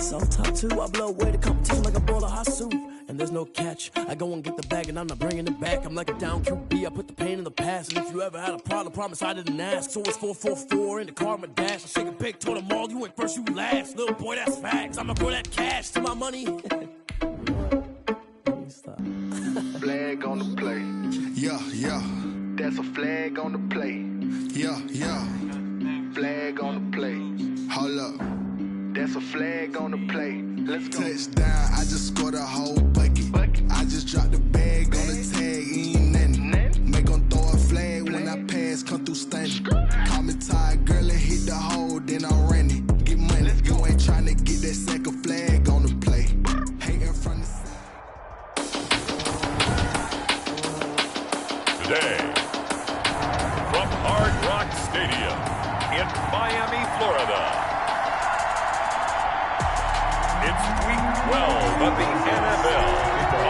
Self-top too, I blow away the competition like a bowl of hot soup. And there's no catch, I go and get the bag and I'm not bringing it back. I'm like a down QB, I put the pain in the past. And if you ever had a problem, promise I didn't ask. So it's 444 in the car, my dash. I shake a big, told them all, you ain't first, you last. Little boy, that's facts, I'ma throw that cash to my money. Flag on the play. Yeah, yeah. That's a flag on the play. Yeah, yeah. Flag on the play. Hold up. That's a flag on the play. Let's go. Touchdown, I just scored a whole bucket. I just dropped the bag on the tag, ain't nothing. Make 'em throw a flag when I pass, come through stunning. Call me tired, girl, and hit the hole, then I'm running. Get money, you ain't trying to get that second flag on the play. Hating from the side. Today, from Hard Rock Stadium in Miami, Florida, it's Week 12 of the NFL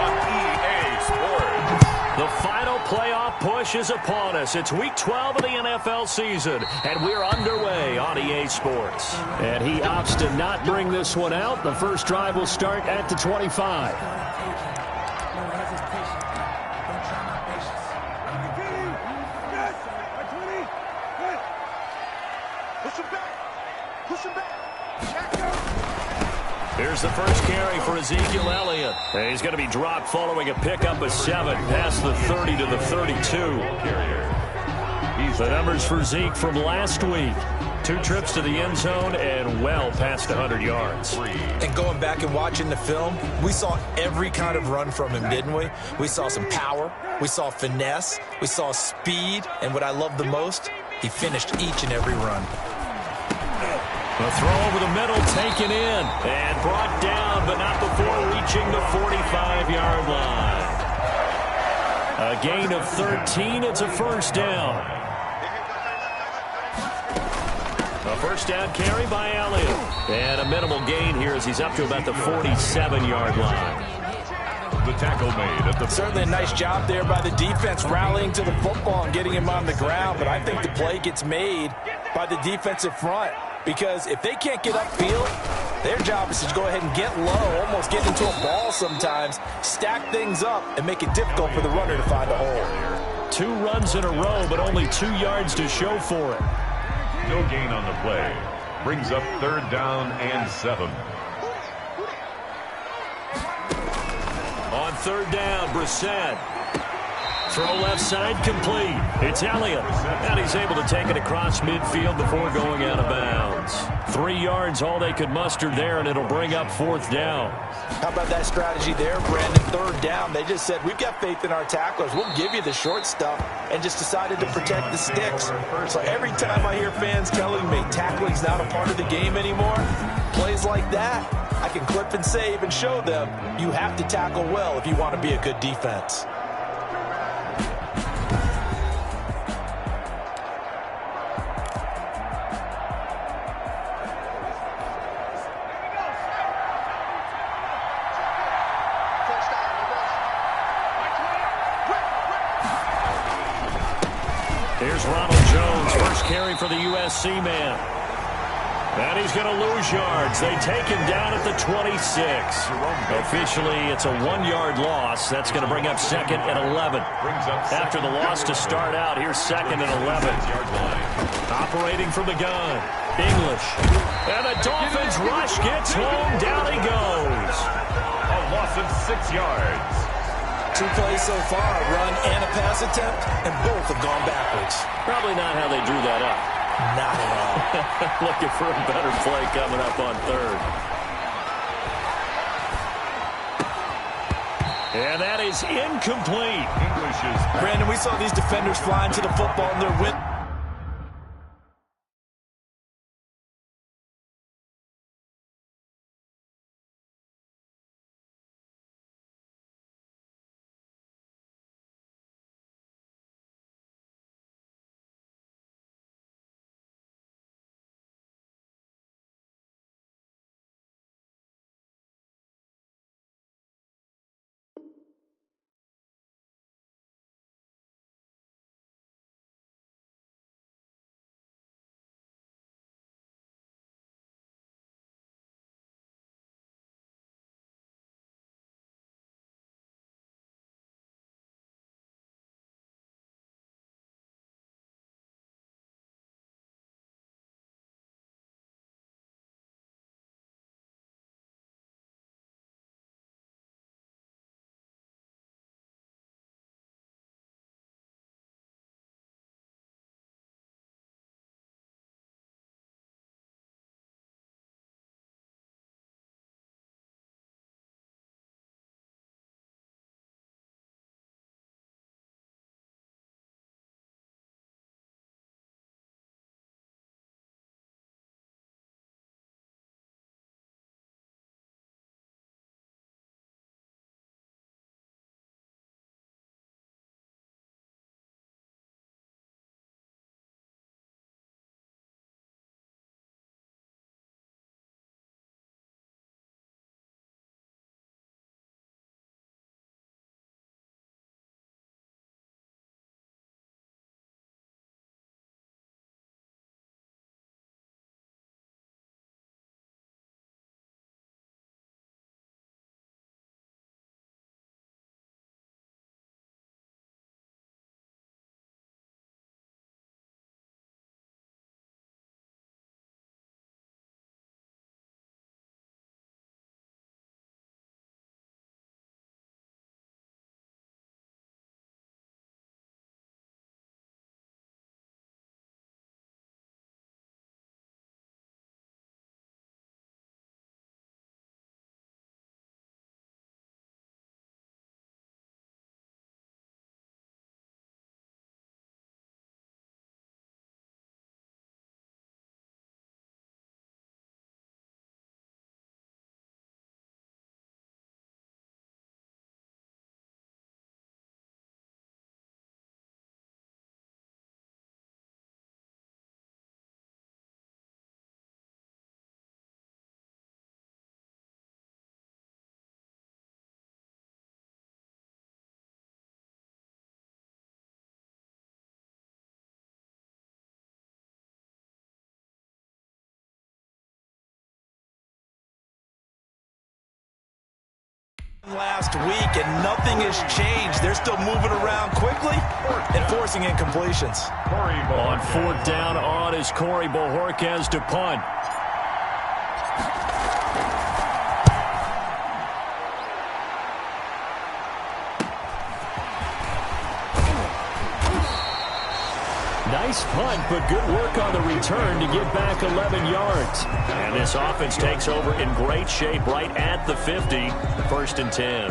on EA Sports. The final playoff push is upon us. It's Week 12 of the NFL season, and we're underway on EA Sports. And he opts to not bring this one out. The first drive will start at the 25. Here's the first carry for Ezekiel Elliott. And he's going to be dropped following a pickup of 7 past the 30 to the 32. The numbers for Zeke from last week. 2 trips to the end zone and well past 100 yards. And going back and watching the film, we saw every kind of run from him, didn't we? We saw some power, we saw finesse, we saw speed, and what I love the most, he finished each and every run. The throw over the middle taken in and brought down, but not before reaching the 45-yard line. A gain of 13. It's a first down. A first down carry by Elliott. And a minimal gain here as he's up to about the 47-yard line. The tackle made at the... Certainly a nice job there by the defense rallying to the football and getting him on the ground, but I think the play gets made by the defensive front. Because if they can't get upfield, their job is to go ahead and get low, almost get into a ball sometimes, stack things up, and make it difficult for the runner to find a hole. 2 runs in a row, but only 2 yards to show for it. No gain on the play. Brings up 3rd down and 7. On 3rd down, Brissett. Throw left side complete. It's Elliott. And he's able to take it across midfield before going out of bounds. 3 yards, all they could muster there, and it'll bring up 4th down. How about that strategy there, Brandon? 3rd down. They just said, we've got faith in our tacklers. We'll give you the short stuff, and just decided to protect the sticks. So every time I hear fans telling me tackling's not a part of the game anymore, plays like that, I can clip and save and show them you have to tackle well if you want to be a good defense. Here's Ronald Jones, first carry for the USC man. And he's going to lose yards. They take him down at the 26. Officially, it's a 1-yard loss. That's going to bring up 2nd and 11. After the loss to start out, here's 2nd and 11. Operating from the gun, English. And the Dolphins rush gets home. Down he goes. A loss of 6 yards. 2 plays so far, a run and a pass attempt, and both have gone backwards. Probably not how they drew that up. Not at all. Looking for a better play coming up on 3rd. And that is incomplete. Brandon, we saw these defenders flying to the football in their win. Last week, and nothing has changed. They're still moving around quickly and forcing incompletions. On fourth down on is Corey Bojorquez to punt. Nice punt, but good work on the return to get back 11 yards. And this offense takes over in great shape right at the 50, first and 10.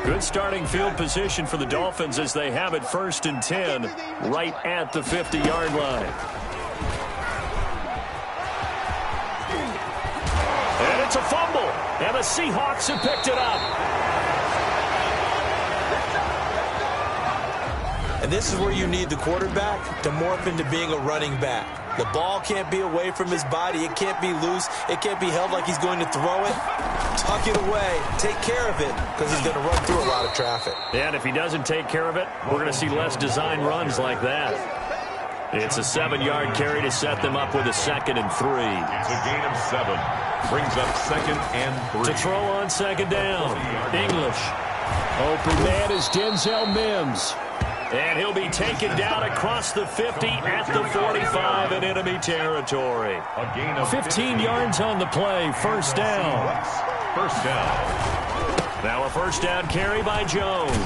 Good starting field position for the Dolphins as they have it first and 10 right at the 50-yard line. And it's a fumble, and the Seahawks have picked it up. And this is where you need the quarterback to morph into being a running back. The ball can't be away from his body. It can't be loose. It can't be held like he's going to throw it. Tuck it away. Take care of it because he's going to run through a lot of traffic. And if he doesn't take care of it, we're going to see less design runs like that. It's a 7-yard carry to set them up with a 2nd and 3. It's a gain of 7. Brings up 2nd and 3. To throw on 2nd down, English. Open man is Denzel Mims. And he'll be taken down across the 50 at the 45 in enemy territory. 15 yards on the play, first down. First down. Now a first down carry by Jones.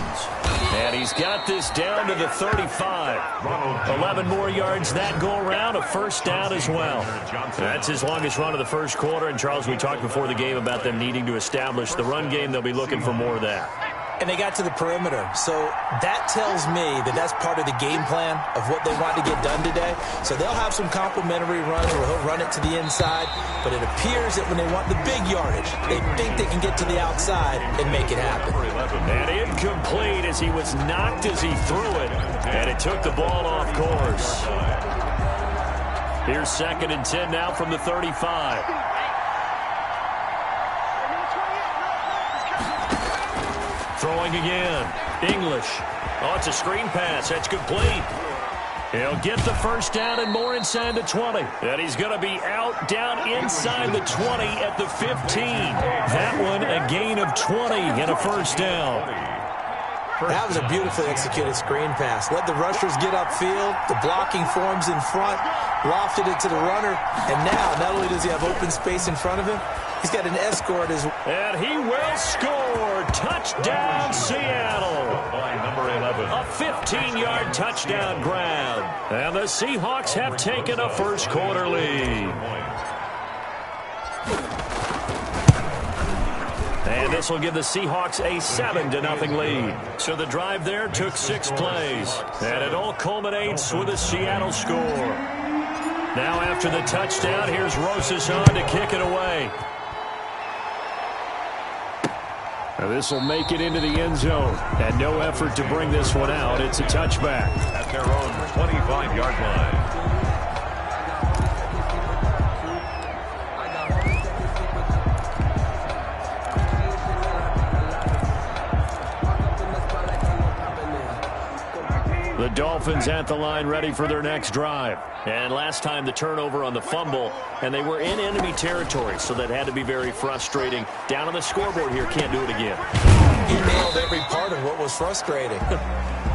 And he's got this down to the 35. 11 more yards that go around, a first down as well. That's his longest run of the first quarter. And, Charles, we talked before the game about them needing to establish the run game. They'll be looking for more of that. And they got to the perimeter. So that tells me that that's part of the game plan of what they want to get done today. So they'll have some complimentary runs where he'll run it to the inside. But it appears that when they want the big yardage, they think they can get to the outside and make it happen. And incomplete as he was knocked as he threw it. And it took the ball off course. Here's 2nd and 10 now from the 35. Throwing again. English. Oh, it's a screen pass. That's complete. He'll get the first down and more inside the 20. And he's going to be out down inside the 20 at the 15. That one a gain of 20 and a first down. That was a beautifully executed screen pass. Let the rushers get upfield. The blocking forms in front. Lofted it to the runner. And now, not only does he have open space in front of him, he's got an escort as well. And he will score. Touchdown, Seattle. By number 11. A 15-yard touchdown grab. And the Seahawks have taken a first quarter lead. And this will give the Seahawks a 7-0 lead. So the drive there took 6 plays. And it all culminates with a Seattle score. Now after the touchdown, here's Rosas on to kick it away. Now this will make it into the end zone. And no effort to bring this one out. It's a touchback. At their own 25-yard line. The Dolphins at the line ready for their next drive. And last time the turnover on the fumble, and they were in enemy territory, so that had to be very frustrating. Down on the scoreboard here, can't do it again. He nailed every part of what was frustrating.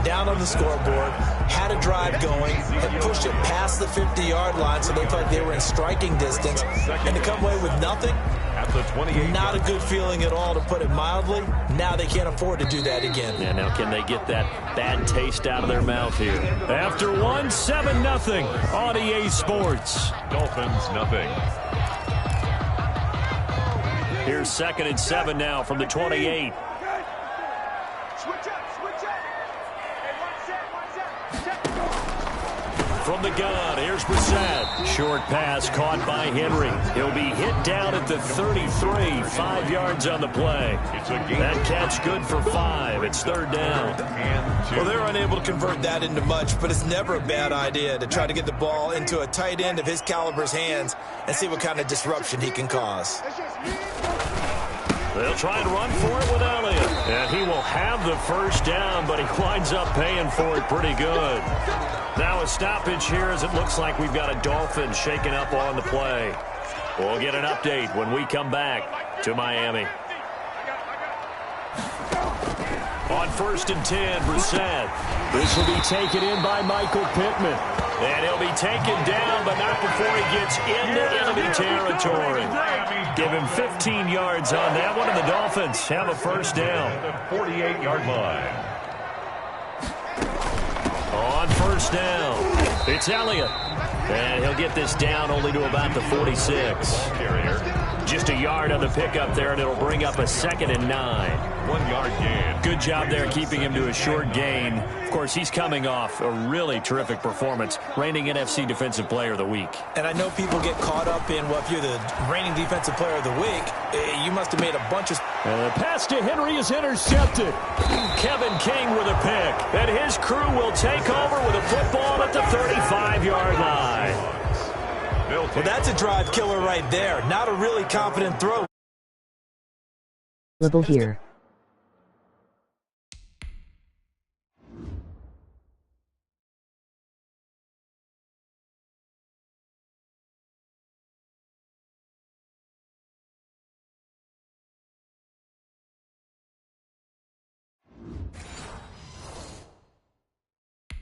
Down on the scoreboard, had a drive going, had pushed it past the 50-yard line so they thought they were in striking distance, and to come away with nothing, At the 28. not a good feeling at all, to put it mildly. Now they can't afford to do that again. Yeah, now can they get that bad taste out of their mouth here? After one, 7-0 on EA Sports. Dolphins, nothing. Here's 2nd and 7 now from the 28. From the gun, here's Brissett. Short pass caught by Henry. He'll be hit down at the 33, 5 yards on the play. That catch good for 5. It's 3rd down. Well, they're unable to convert that into much, but it's never a bad idea to try to get the ball into a tight end of his caliber's hands and see what kind of disruption he can cause. They'll try and run for it with Elliott. And he will have the first down, but he winds up paying for it pretty good. Now a stoppage here as it looks like we've got a Dolphin shaking up on the play. We'll get an update when we come back to Miami. On 1st and 10, Brissett. This will be taken in by Michael Pittman. And he'll be taken down, but not before he gets into enemy territory. Give him 15 yards on that one, and the Dolphins have a first down. The 48-yard line. On 1st down, it's Elliott. And he'll get this down only to about the 46. Just a yard on the pickup there, and it'll bring up a 2nd and 9. 1 yard gain. Good job there keeping him to a short gain. Of course, he's coming off a really terrific performance, reigning NFC Defensive Player of the Week. And I know people get caught up in, well, if you're the reigning Defensive Player of the Week, you must have made a bunch of... And the pass to Henry is intercepted. Kevin King with a pick. And his crew will take over with a football at the 35-yard line. Well, that's a drive killer right there. Not a really confident throw. Level here.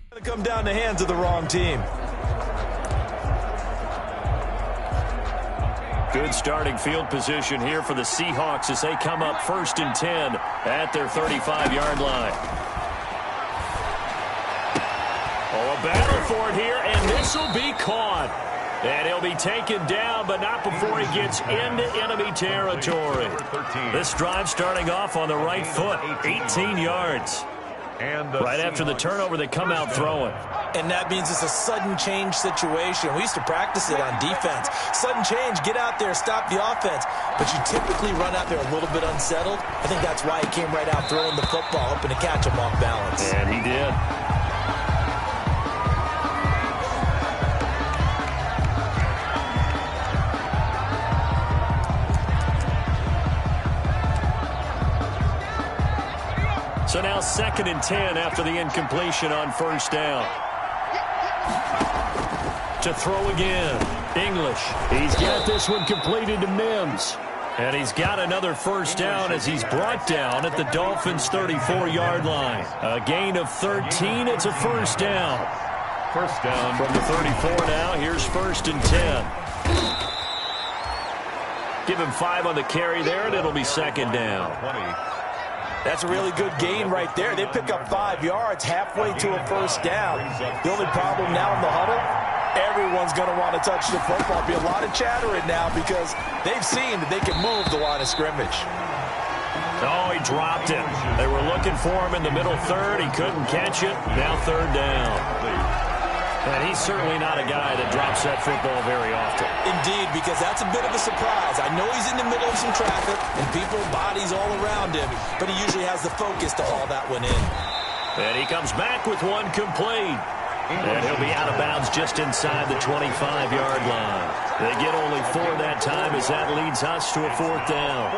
Going to come down the hands of the wrong team. Good starting field position here for the Seahawks as they come up 1st and 10 at their 35-yard line. Oh, a battle for it here, and this will be caught. And he'll be taken down, but not before he gets into enemy territory. This drive starting off on the right foot, 18 yards. Right after the turnover, they come out throwing. And that means it's a sudden change situation. We used to practice it on defense. Sudden change, get out there, stop the offense. But you typically run out there a little bit unsettled. I think that's why he came right out throwing the football, hoping to catch him off balance. And he did. So now 2nd and 10 after the incompletion on 1st down. To throw again. English. He's got this one completed to Mims. And he's got another first down as he's brought down at the Dolphins' 34-yard line. A gain of 13. It's a first down. First down from the 34 now. Here's 1st and 10. Give him 5 on the carry there, and it'll be 2nd down. 20. That's a really good gain right there. They pick up 5 yards halfway to a first down. The only problem now in the huddle, everyone's going to want to touch the football. Be a lot of chattering now because they've seen that they can move the line of scrimmage. Oh, he dropped it. They were looking for him in the middle third. He couldn't catch it. Now 3rd down. And he's certainly not a guy that drops that football very often. Indeed, because that's a bit of a surprise. I know he's in the middle of some traffic and people, bodies all around him, but he usually has the focus to haul that one in. And he comes back with one complete. And he'll be out of bounds just inside the 25-yard line. They get only 4 that time as that leads us to a 4th down.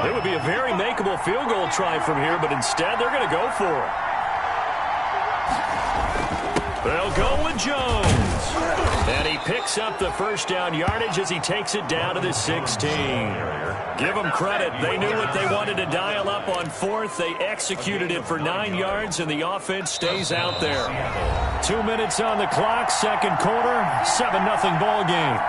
It would be a very makeable field goal try from here, but instead they're going to go for it. They'll go with Jones. And he picks up the first down yardage as he takes it down to the 16. Give them credit. They knew what they wanted to dial up on 4th. They executed it for 9 yards, and the offense stays out there. 2 minutes on the clock, 2nd quarter, 7-0 ball game.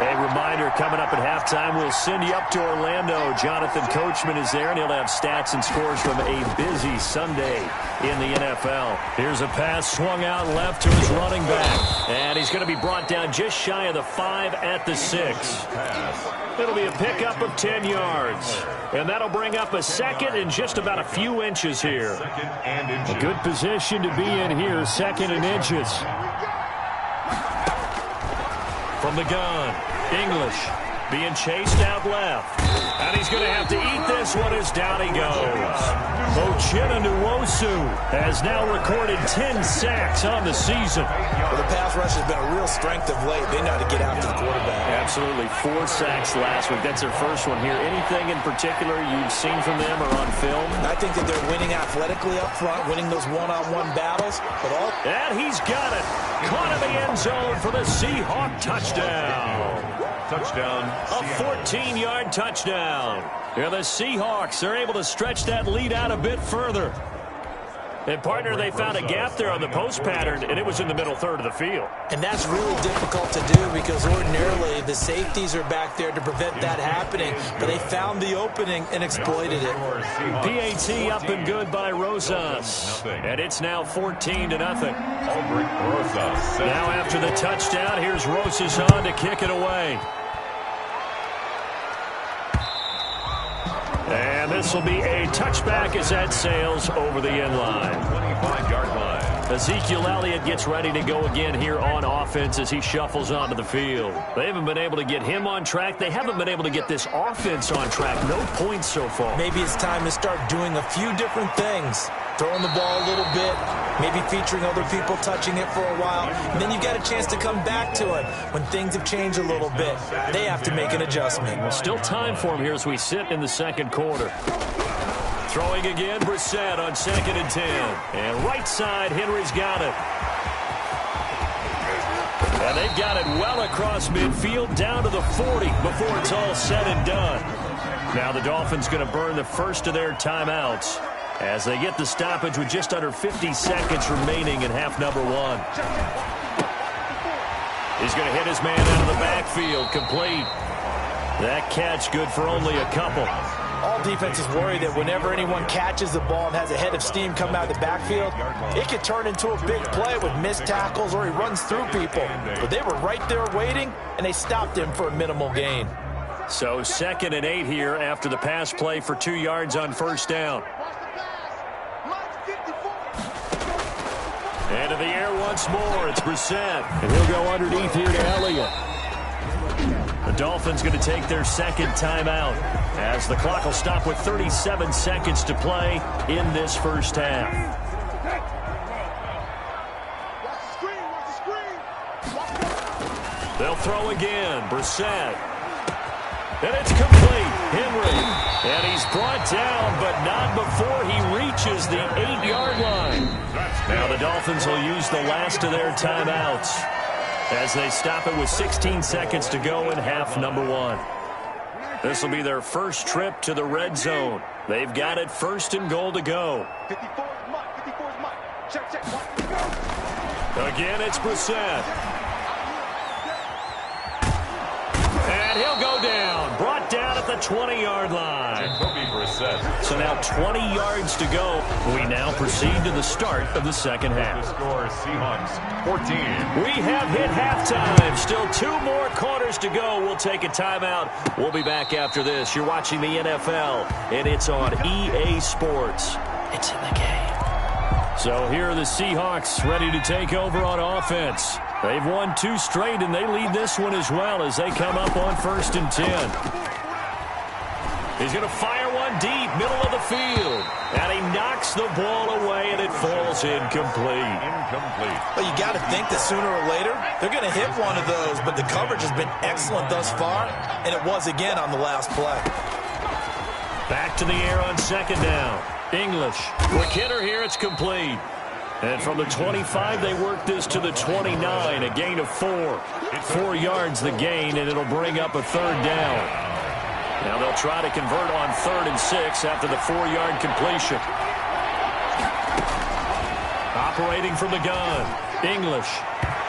A reminder, coming up at halftime, we'll send you up to Orlando. Jonathan Coachman is there, and he'll have stats and scores from a busy Sunday in the NFL. Here's a pass swung out left to his running back. And he's going to be brought down just shy of the 5 at the 6. It'll be a pickup of 10 yards. And that'll bring up a 2nd and just about a few inches here. A good position to be in here, 2nd and inches. From the gun, English being chased out left. And he's going to have to eat this one as down he goes. Uchenna Nwosu has now recorded 10 sacks on the season. Well, the pass rush has been a real strength of late. They know how to get after the quarterback. Absolutely. 4 sacks last week. That's their first one here. Anything in particular you've seen from them or on film? I think that they're winning athletically up front, winning those one-on-one battles. And he's got it. Caught in the end zone for the Seahawk touchdown. Touchdown. A 14-yard touchdown. Yeah, the Seahawks are able to stretch that lead out a bit further. And, partner, they found a gap there on the post pattern, and it was in the middle third of the field. And that's really difficult to do because ordinarily the safeties are back there to prevent that happening. But they found the opening and exploited it. PAT up and good by Rosas. And it's now 14-0. Now after the touchdown, here's Rosas on to kick it away. And this will be a touchback as that sails over the end line. 25-yard line. Ezekiel Elliott gets ready to go again here on offense as he shuffles onto the field. They haven't been able to get him on track. They haven't been able to get this offense on track. No points so far. Maybe it's time to start doing a few different things. Throwing the ball a little bit, maybe featuring other people touching it for a while, and then you got a chance to come back to it when things have changed a little bit. They have to make an adjustment. Well, still time for him here as we sit in the second quarter. Throwing again, Brissett on 2nd and 10. And right side, Henry's got it. And they've got it well across midfield, down to the 40 before it's all said and done. Now the Dolphins going to burn the first of their timeouts as they get the stoppage with just under 50 seconds remaining in half number one. He's going to hit his man out of the backfield, complete. That catch good for only a couple. All defenses worry that whenever anyone catches the ball and has a head of steam come out of the backfield, it could turn into a big play with missed tackles or he runs through people. But they were right there waiting, and they stopped him for a minimal gain. So 2nd and 8 here after the pass play for 2 yards on first down. Into the air once more. It's Brissett. And he'll go underneath here to Elliott. The Dolphins going to take their second timeout as the clock will stop with 37 seconds to play in this first half. They'll throw again. Brissett. And it's complete. Henry. And he's brought down, but not before he reaches the 8-yard line. Now the Dolphins will use the last of their timeouts as they stop it with 16 seconds to go in half number one. This will be their first trip to the red zone. They've got it 1st and goal to go. Again, it's Brissett. And he'll go down. Brought down at the 20-yard line. So now 20 yards to go. We now proceed to the start of the second half. The score, Seahawks 14. We have hit halftime. Still 2 more quarters to go. We'll take a timeout. We'll be back after this. You're watching the NFL, and it's on EA Sports. It's in the game. So here are the Seahawks ready to take over on offense. They've won 2 straight, and they lead this one as well as they come up on 1st and 10. He's going to fire one deep, middle of the field. And he knocks the ball away, and it falls incomplete. Well, you got to think that sooner or later, they're going to hit one of those, but the coverage has been excellent thus far, and it was again on the last play. Back to the air on 2nd down. English. Quick hitter here, it's complete. And from the 25, they work this to the 29, a gain of 4. 4 yards the gain, and it'll bring up a 3rd down. Now they'll try to convert on 3rd and 6 after the 4-yard completion. Operating from the gun. English.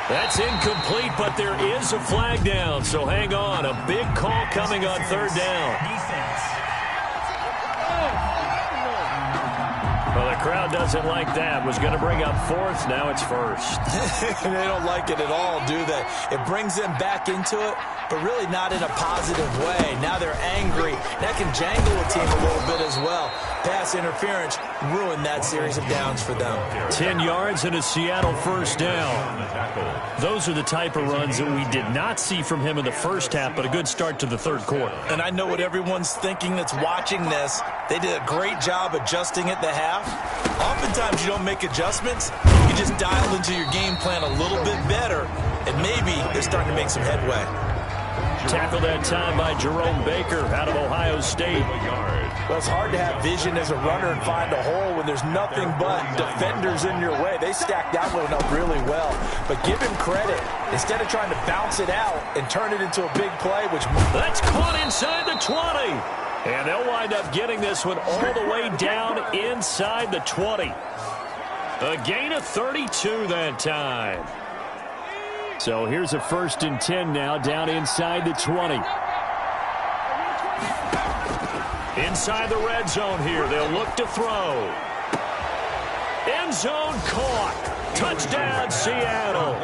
That's incomplete, but there is a flag down, so hang on. A big call coming on 3rd down. Well, the crowd doesn't like that. Was going to bring up 4th. Now it's 1st. They don't like it at all, do they? It brings them back into it, but really not in a positive way. Now they're angry. That can jangle a team a little bit as well. Pass interference ruined that series of downs for them. 10 yards and a Seattle 1st down. Those are the type of runs that we did not see from him in the first half, but a good start to the 3rd quarter. And I know what everyone's thinking that's watching this. They did a great job adjusting at the half. Oftentimes you don't make adjustments. You just dial into your game plan a little bit better, and maybe they're starting to make some headway. Tackled that time by Jerome Baker out of Ohio State. Well, it's hard to have vision as a runner and find a hole when there's nothing but defenders in your way. They stacked that one up really well. But give him credit. Instead of trying to bounce it out and turn it into a big play, which... That's caught inside the 20. And they'll wind up getting this one all the way down inside the 20. A gain of 32 that time. So here's a 1st and 10 now, down inside the 20. Inside the red zone here, they'll look to throw. End zone caught. Touchdown, Seattle.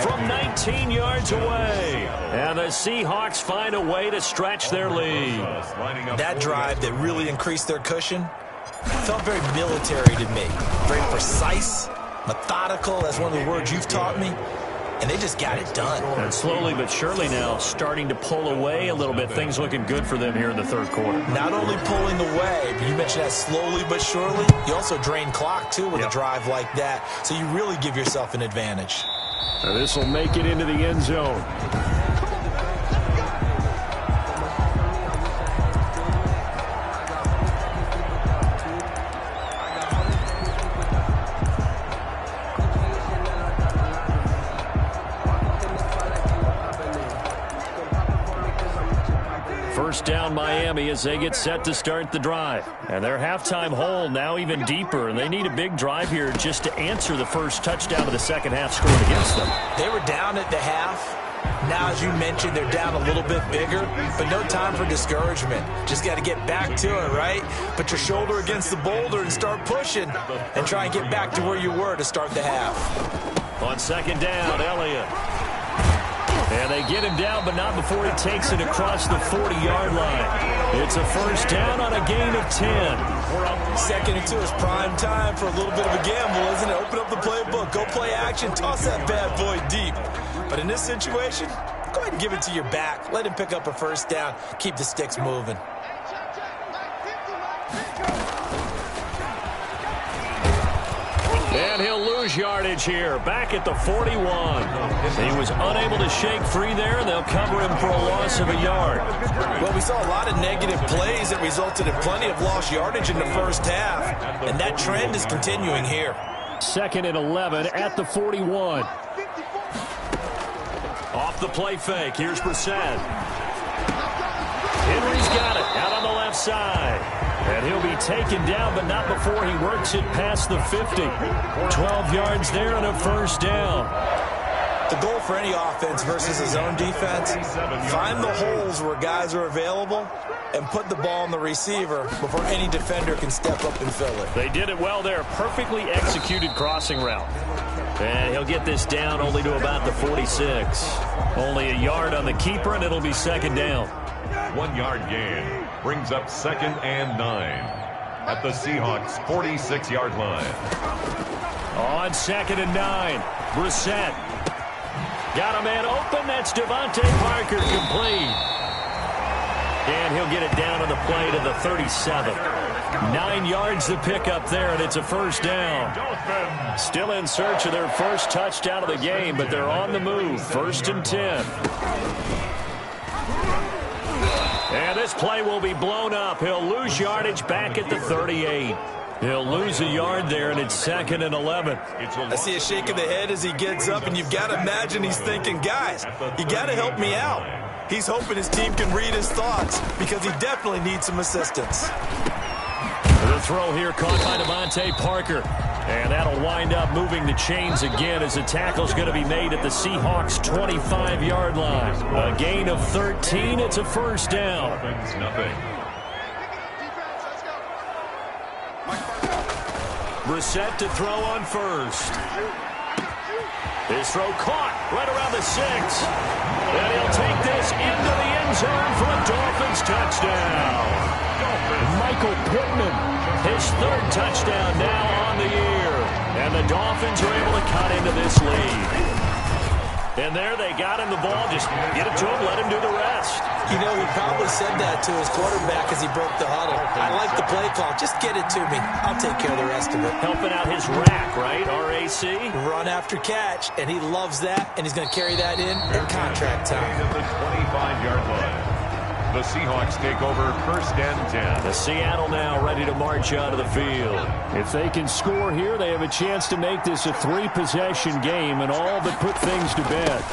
From 19 yards away. And the Seahawks find a way to stretch their lead. That drive that really increased their cushion felt very military to me. Very precise, methodical. That's one of the words you've taught me. And they just got it done. And slowly but surely now starting to pull away a little bit. Things looking good for them here in the 3rd quarter. Not only pulling away, but you mentioned that slowly but surely. You also drain clock, too, with a drive like that. So you really give yourself an advantage. Now this will make it into the end zone. First down Miami as they get set to start the drive. And their halftime hole now even deeper. And they need a big drive here just to answer the first touchdown of the second half scored against them. They were down at the half. Now, as you mentioned, they're down a little bit bigger, but no time for discouragement. Just got to get back to it, right? Put your shoulder against the boulder and start pushing and try and get back to where you were to start the half. On 2nd down, Elliott. And they get him down, but not before he takes it across the 40-yard line. It's a 1st down on a gain of 10. 2nd and 2 is prime time for a little bit of a gamble, isn't it? Open up the playbook, go play action, toss that bad boy deep. But in this situation, go ahead and give it to your back. Let him pick up a 1st down. Keep the sticks moving. And he'll lose yardage here, back at the 41. He was unable to shake free there, and they'll cover him for a loss of a yard. Well, we saw a lot of negative plays that resulted in plenty of lost yardage in the first half, and that trend is continuing here. 2nd and 11 at the 41. Off the play fake, here's Brissett. Henry's got it, out on the left side. And he'll be taken down, but not before he works it past the 50. 12 yards there and a 1st down. The goal for any offense versus his own defense, find the holes where guys are available and put the ball on the receiver before any defender can step up and fill it. They did it well there. Perfectly executed crossing route. And he'll get this down only to about the 46. Only a yard on the keeper, and it'll be 2nd down. 1-yard gain brings up 2nd and 9 at the Seahawks 46-yard line. On 2nd and 9, Brissett got a man open. That's Devontae Parker, complete. And he'll get it down on the play to the 37. 9 yards to pick up there, and it's a 1st down. Still in search of their first touchdown of the game, but they're on the move. 1st and 10. And this play will be blown up. He'll lose yardage back at the 38. He'll lose a yard there, and it's 2nd and 11. I see a shake of the head as he gets up, and you've got to imagine he's thinking, guys, you got to help me out. He's hoping his team can read his thoughts because he definitely needs some assistance. The throw here caught by Devontae Parker. And that'll wind up moving the chains again as the tackle's going to be made at the Seahawks' 25-yard line. A gain of 13. It's a 1st down. Brissett to throw on 1st. His throw caught right around the 6. And he'll take this into the end zone for a Dolphins touchdown. Michael Pittman, his 3rd touchdown now on the year. And the Dolphins are able to cut into this lead. And there they got him the ball. Just get it to him, let him do the rest. You know, he probably said that to his quarterback as he broke the huddle. I like the play call. Just get it to me. I'll take care of the rest of it. Helping out his rack, right? R-A-C? Run after catch, and he loves that, and he's going to carry that in at contract time. At the 25-yard line. The Seahawks take over 1st and 10. The Seattle now ready to march onto the field. If they can score here, they have a chance to make this a 3-possession game and all but put things to bed.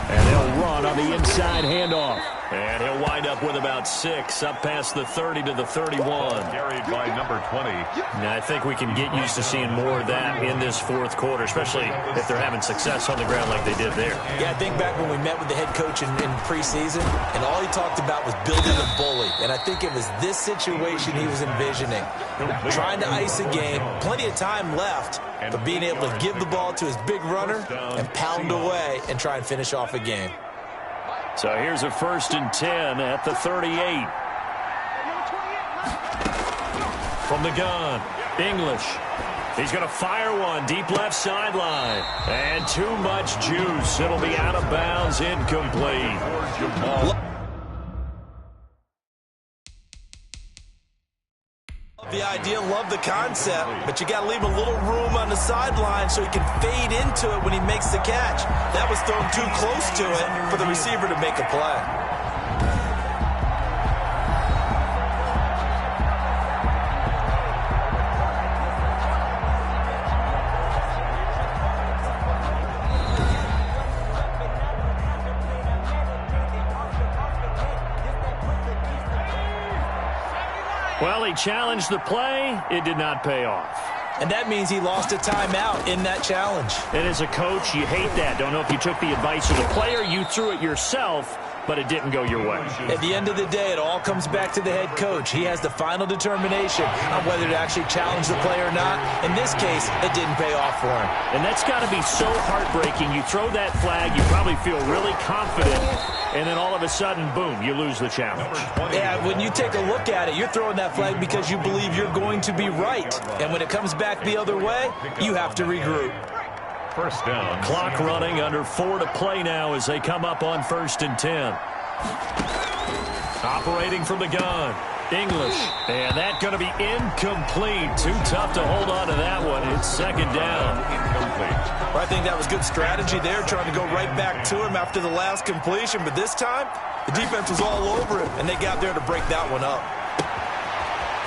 And they'll run on the inside handoff. And he'll wind up with about 6 up past the 30 to the 31. Carried by number 20. Now, I think we can get used to seeing more of that in this 4th quarter, especially if they're having success on the ground like they did there. Yeah, I think back when we met with the head coach in preseason, and all he talked about was building a bully. And I think it was this situation he was envisioning. Trying to ice a game, plenty of time left, but being able to give the ball to his big runner and pound away and try and finish off a game. So here's a 1st and 10 at the 38. From the gun, English. He's going to fire one deep left sideline. And too much juice. It'll be out of bounds, incomplete. The idea, love the concept, but you got to leave a little room on the sideline so he can fade into it when he makes the catch. That was thrown too close to it for the receiver to make a play. Well, he challenged the play. It did not pay off. And that means he lost a timeout in that challenge. And as a coach, you hate that. Don't know if you took the advice of the player, you threw it yourself, but it didn't go your way. At the end of the day, it all comes back to the head coach. He has the final determination on whether to actually challenge the play or not. In this case, it didn't pay off for him. And that's got to be so heartbreaking. You throw that flag, you probably feel really confident, and then all of a sudden, boom, you lose the challenge. Yeah, when you take a look at it, you're throwing that flag because you believe you're going to be right. And when it comes back the other way, you have to regroup. 1st down. Clock running, under 4 to play now as they come up on 1st and 10. Operating from the gun, English. And that's going to be incomplete. Too tough to hold on to that one. It's 2nd down. Well, I think that was good strategy there, trying to go right back to him after the last completion. But this time, the defense was all over him, and they got there to break that one up.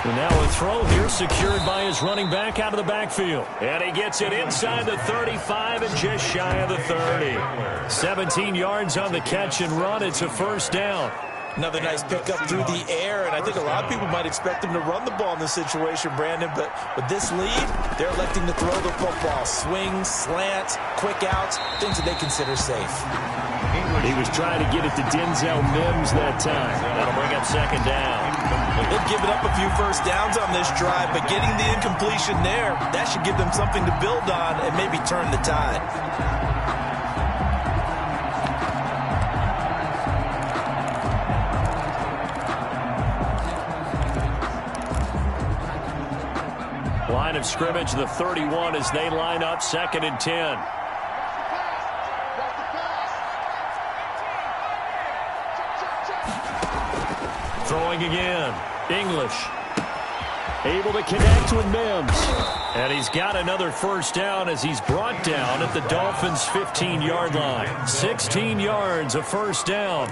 And now a throw here secured by his running back out of the backfield. And he gets it inside the 35 and just shy of the 30. 17 yards on the catch and run. It's a 1st down. Another nice pickup through the air, and I think a lot of people might expect him to run the ball in this situation, Brandon, but with this lead, they're electing to throw the football. Swings, slants, quick outs, things that they consider safe. He was trying to get it to Denzel Mims that time. That'll bring up 2nd down. They've given up a few 1st downs on this drive, but getting the incompletion there, that should give them something to build on and maybe turn the tide. Line of scrimmage, the 31 as they line up 2nd and 10. Throwing again. English. Able to connect with Mims. And he's got another 1st down as he's brought down at the Dolphins' 15-yard line. 16 yards, a 1st down.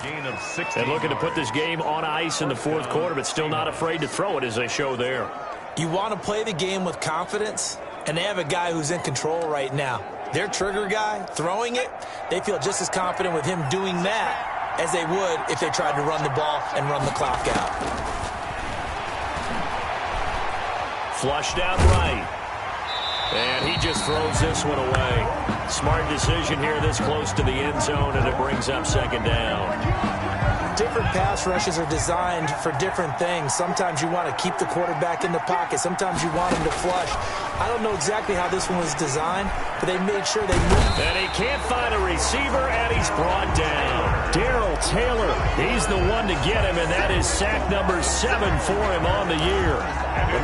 And looking to put this game on ice in the 4th quarter, but still not afraid to throw it as they show there. You want to play the game with confidence, and they have a guy who's in control right now. Their trigger guy, throwing it, they feel just as confident with him doing that as they would if they tried to run the ball and run the clock out. Flushed out right. And he just throws this one away. Smart decision here this close to the end zone, and it brings up 2nd down. Different pass rushes are designed for different things. Sometimes you want to keep the quarterback in the pocket. Sometimes you want him to flush. I don't know exactly how this one was designed, but they made sure they moved. And he can't find a receiver, and he's brought down. Darrell Taylor. He's the one to get him, and that is sack number 7 for him on the year.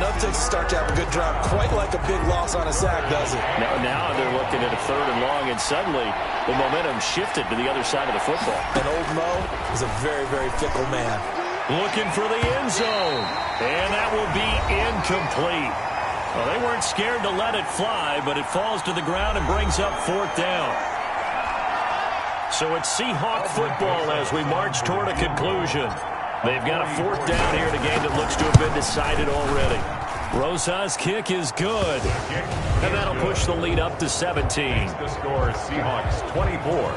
Enough takes to start to have a good drive. Quite like a big loss on a sack, does it? Now they're looking at a 3rd and long, and suddenly the momentum shifted to the other side of the football. And old Mo is a very, very fickle man. Looking for the end zone, and that will be incomplete. Well, they weren't scared to let it fly, but it falls to the ground and brings up 4th down. So it's Seahawk football as we march toward a conclusion. They've got a 4th down here in a game that looks to have been decided already. Rosa's kick is good, and that'll push the lead up to 17. The score is Seahawks 24.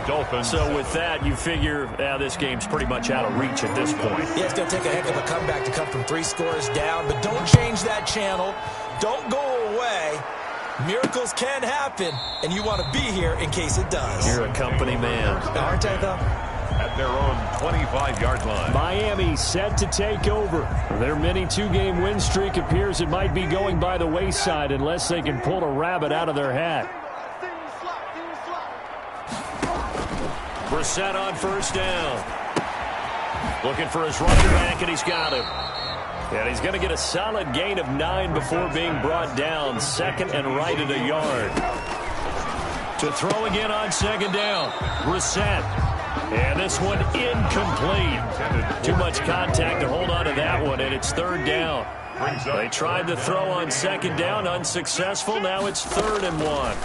Dolphins. So with that, you figure this game's pretty much out of reach at this point. Yeah, it's going to take a heck of a comeback to come from 3 scores down, but don't change that channel. Don't go away. Miracles can happen, and you want to be here in case it does. You're a company man. Aren't I, though? At their own 25-yard line. Miami set to take over. Their mini 2-game win streak appears it might be going by the wayside unless they can pull a rabbit out of their hat. Brissett on 1st down. Looking for his running back, and he's got him. And he's going to get a solid gain of 9 before being brought down. 2nd and right at a yard. To throw again on 2nd down. Brissett. And this one incomplete. Too much contact to hold on to that one, and it's 3rd down. They tried to throw on 2nd down, unsuccessful. Now it's 3rd and 1.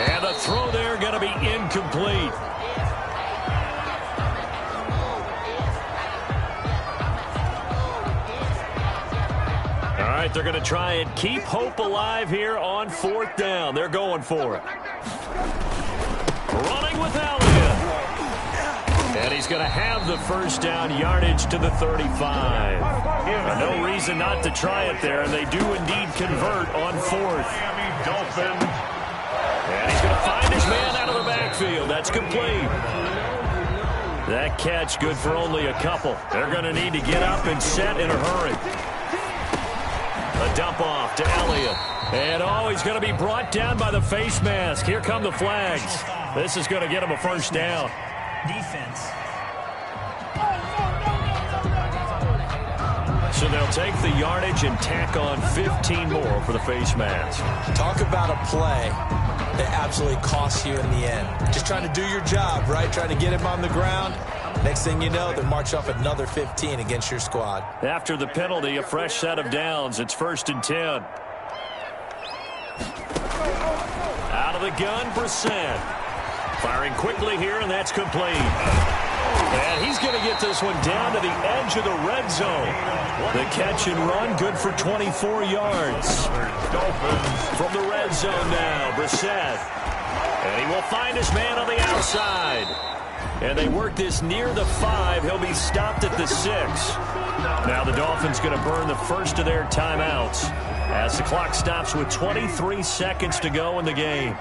And the throw there going to be incomplete. All right, they're going to try and keep hope alive here on 4th down. They're going for it. Running with Elliott. And he's going to have the 1st down, yardage to the 35. No reason not to try it there, and they do indeed convert on 4th. Dolphins. And he's going to find his man out of the backfield. That's complete. That catch good for only a couple. They're going to need to get up and set in a hurry. A dump off to Elliott. And he's going to be brought down by the face mask. Here come the flags. This is going to get him a 1st down. Defense. So they'll take the yardage and tack on 15 more for the face mask. Talk about a play that absolutely costs you in the end. Just trying to do your job, right? Trying to get him on the ground. Next thing you know, they march off another 15 against your squad. After the penalty, a fresh set of downs. It's 1st and 10. Out of the gun, Brissett. Firing quickly here, and that's complete. And he's going to get this one down to the edge of the red zone. The catch and run, good for 24 yards. From the red zone now, Brissett. And he will find his man on the outside. And they work this near the 5. He'll be stopped at the 6. Now the Dolphins going to burn the first of their timeouts as the clock stops with 23 seconds to go in the game.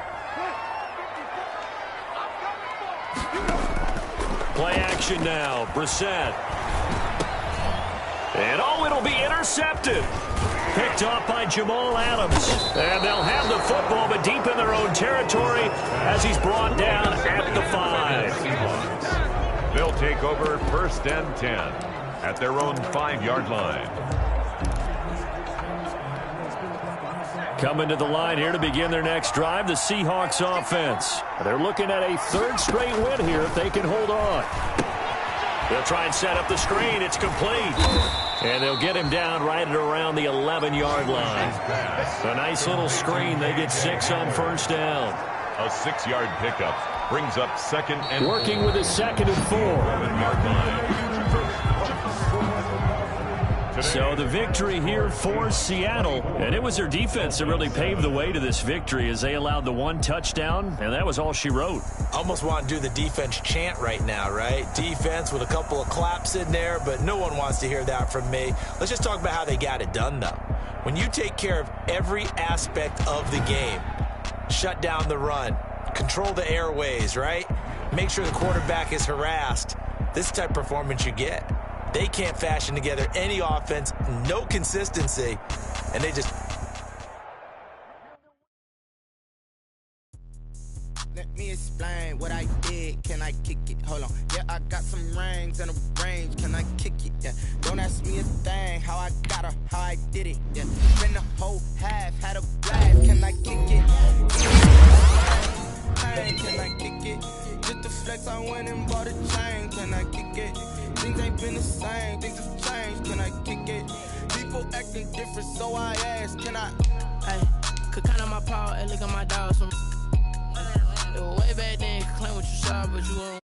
Play action now. Brissett. And it'll be intercepted. Picked off by Jamal Adams. And they'll have the football, but deep in their own territory as he's brought down at the 5. They'll take over 1st and 10 at their own 5-yard line. Coming to the line here to begin their next drive, the Seahawks offense. They're looking at a 3rd straight win here if they can hold on. They'll try and set up the screen. It's complete. And they'll get him down right at around the 11-yard line. A nice little screen. They get 6 on 1st down. A 6-yard pickup brings up 2nd and working with a 2nd and 4. 11-yard line. So the victory here for Seattle, and it was their defense that really paved the way to this victory as they allowed the 1 touchdown, and that was all she wrote. Almost want to do the defense chant right now, right? Defense with a couple of claps in there, but no one wants to hear that from me. Let's just talk about how they got it done, though. When you take care of every aspect of the game, shut down the run, control the airways, right? Make sure the quarterback is harassed. This is the type of performance you get. They can't fashion together any offense, no consistency, and they just... Let me explain what I did. Can I kick it? Hold on. Yeah, I got some rings and a range. Can I kick it? Yeah. Don't ask me a thing. How I got her, how I did it. Yeah. Spend the whole half, had a blast. Can I kick it? Hey, can I kick it? Just the flex, I went and bought a chain. Can I kick it? Things ain't been the same. Things have changed. Can I kick it? People acting different, so I asked. Can I? Hey, could count on my power and look at my dogs. Way back then, claim what you saw, but you won't.